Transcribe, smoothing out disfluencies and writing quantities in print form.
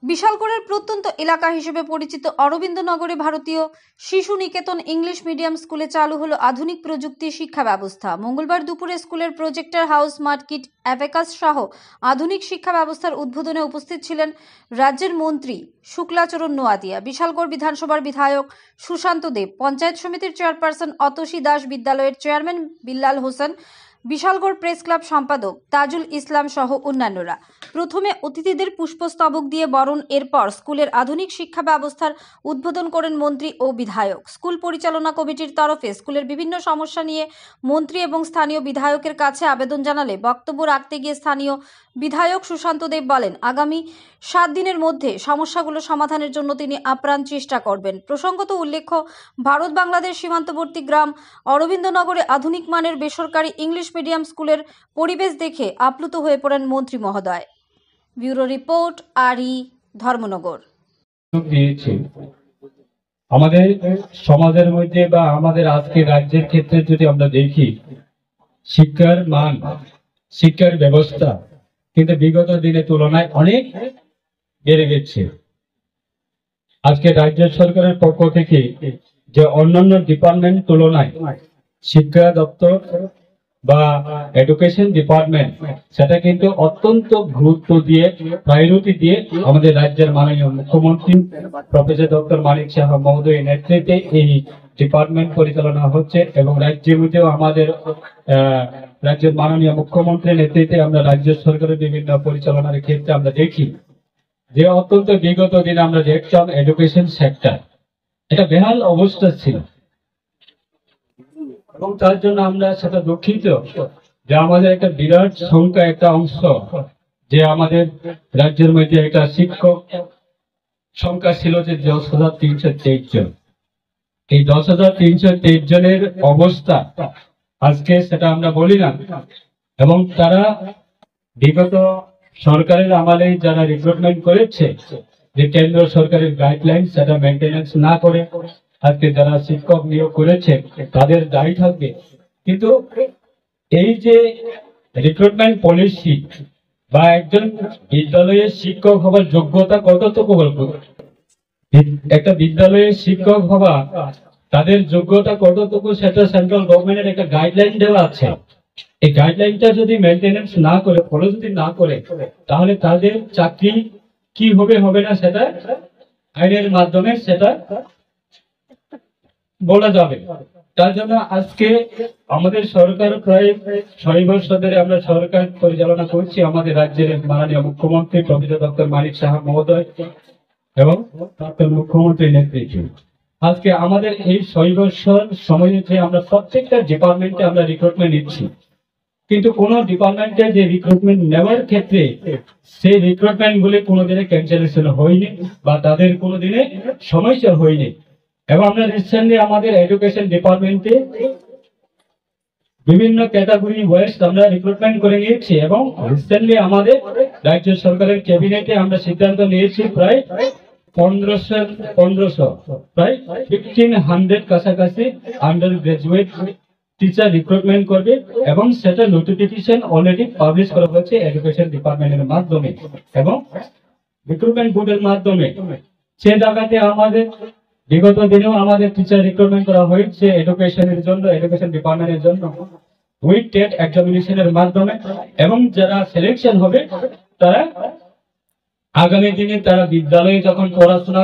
বিশালগড়ের প্রত্যন্ত এলাকা হিসেবে পরিচিত অরবিন্দনগরে ভারতীয় শিশু নিকেতন ইংলিশ মিডিয়াম স্কুলে চালু হলো আধুনিক প্রযুক্তি শিক্ষা ব্যবস্থা। মঙ্গলবার দুপুরে স্কুলের projector house, smart kit, abacus সহ আধুনিক শিক্ষা ব্যবস্থার উদ্বোধনে উপস্থিত ছিলেন রাজ্যের মন্ত্রী শুক্লাচরণ নোয়াদিয়া, বিশালগড় বিধানসভার বিধায়ক সুশান্ত দেব, পঞ্চায়েত সমিতির চেয়ারপারসন অতসী দাস, বিদ্যালয়ের chairman Billal Hossain, Bishalgarh press club সম্পাদক তাজুল ইসলাম সহ অন্যান্যরা। প্রথমে অতিথিদের পুষ্পস্তবক দিয়ে বরণ, এরপর স্কুলের আধুনিক শিক্ষা ব্যবস্থার উদ্বোধন করেন মন্ত্রী ও বিধায়ক। স্কুল পরিচালনা কমিটির তরফে স্কুলের বিভিন্ন সমস্যা নিয়ে মন্ত্রী এবং স্থানীয় বিধায়কের কাছে আবেদন জানালে বক্তব্য রাখতে গিয়ে স্থানীয় বিধায়ক সুশান্ত দেব বলেন, আগামী 7 দিনের মধ্যে সমস্যাগুলো সমাধানের জন্য তিনি আপ্রাণ চেষ্টা করবেন। প্রসঙ্গত উল্লেখ্য, ভারত বাংলাদেশ সীমান্তবর্তী গ্রাম অরবিন্দনগরে আধুনিক মানের বেসরকারি ইংলিশ মিডিয়াম স্কুলের পরিবেশ দেখে আপ্লুত হয়ে পড়েন মন্ত্রী মহোদয়। ব্যুরো রিপোর্ট, আরই, ধর্মনগর। আমাদের সমাজের মধ্যে বা আমাদের আজকে রাজ্যের ক্ষেত্রে যদি আমরা দেখি, শিক্ষার মান, শিক্ষার ব্যবস্থা কিন্তু বিগত দিনের তুলনায় অনেক বেড়ে গেছে। আজকে রাজ্য সরকারের পক্ষ থেকে যে অন্যান্য ডিপার্টমেন্ট তুলনায় শিক্ষা দপ্তর বা এডুকেশন ডিপার্টমেন্ট সেটা কিন্তু অত্যন্ত গুরুত্ব দিয়ে, প্রায়োরিটি দিয়ে আমাদের রাজ্যের মাননীয় মুখ্যমন্ত্রী প্রফেসর ডক্টর মানিক সাহা মহোদয়ের নেতৃত্বে এই ডিপার্টমেন্ট পরিচালনা হচ্ছে এবং রাজ্যের মধ্যেও আমাদের রাজ্যের মাননীয় মুখ্যমন্ত্রীর নেতৃত্বে আমরা রাজ্য সরকারের বিভিন্ন পরিচালনার ক্ষেত্রে আমরা দেখি যে অত্যন্ত বিগত দিনে আমরা দেখতাম এডুকেশন সেক্টর এটা বেহাল অবস্থা ছিল এবং তার জন্য আমরা সেটা দুঃখিত যে আমাদের একটা বিরাট সংখ্যা, একটা অংশ যে আমাদের রাজ্যের মধ্যে একটা শিক্ষক সংখ্যা ছিল যে 10,323 জন। এই 10,323 জনের অবস্থা আজকে সেটা আমরা বলি না এবং তারা বিগত সরকারের আমলে যারা রিক্রুটমেন্ট করেছে, যে কেন্দ্র সরকারের গাইডলাইন সেটা মেনটেন্যান্স না করে আজকে যারা শিক্ষক নিয়োগ করেছে তাদের দায়ী থাকবে। কিন্তু এই যে রিক্রুটমেন্ট পলিসি বা একজন বিদ্যালয়ের শিক্ষক হবার যোগ্যতা কতটুকু, একটা বিদ্যালয়ের শিক্ষক হওয়া তাদের যোগ্যতা কতটুকু সেটা সেন্ট্রাল গভর্নমেন্টের একটা গাইডলাইন দেওয়া আছে। এই গাইডলাইনটা যদি মেনটেন্যান্স না করে, ফলো যদি না করে, তাহলে তাদের চাকরি কি হবে হবে না সেটা আইনের মাধ্যমে সেটা বলা যাবে। তার জন্য আজকে আমাদের সরকার প্রায় 6 বছর ধরে আমরা সরকার পরিচালনা করছি আমাদের রাজ্যের মাননীয় মুখ্যমন্ত্রী প্রফেসর ডক্টর মানিক সাহা মহোদয় এবং প্রাক্তন মুখ্যমন্ত্রীর নেতৃত্বে। আজকে আমাদের এই 6 বছর সময়ে আমরা প্রত্যেকটা ডিপার্টমেন্টে আমরা রিক্রুটমেন্ট নিচ্ছি, কিন্তু কোন ডিপার্টমেন্টে যে রিক্রুটমেন্ট নেওয়ার ক্ষেত্রে সেই রিক্রুটমেন্ট গুলি কোনোদিনে ক্যান্সেলেশন হয়নি বা তাদের কোনোদিনে সমস্যা হয়নি। এবং আমরা রিসেন্টলি আমাদের এডুকেশন ডিপার্টমেন্টে বিভিন্ন ক্যাটাগরি ওয়াইজ আমরা রিক্রুটমেন্ট করে নিয়েছি এবং রিসেন্টলি আমাদের রাজ্য সরকারের ক্যাবিনেটে আমরা সিদ্ধান্ত নিয়েছি প্রায় 1500 প্রায় 1500 কাছাকাছি আন্ডার গ্রাজুয়েট টিচার রিক্রুটমেন্ট করবে এবং সেটা নোটিফিকেশন অলরেডি পাবলিশ করা হয়েছে এডুকেশন ডিপার্টমেন্টের মাধ্যমে এবং রিক্রুটমেন্ট বোর্ডের মাধ্যমে। সে জায়গাতে আমাদের বিগত দিনেও আমাদের টিচার রিক্রুটমেন্ট করা হয়েছে এডুকেশনের জন্য, এডুকেশন ডিপার্টমেন্টের জন্য উইথ টেট এক্সামিনেশনের মাধ্যমে এবং যারা সিলেকশন হবে তারা আগামী দিনে তারা বিদ্যালয়ে যখন পড়াশোনা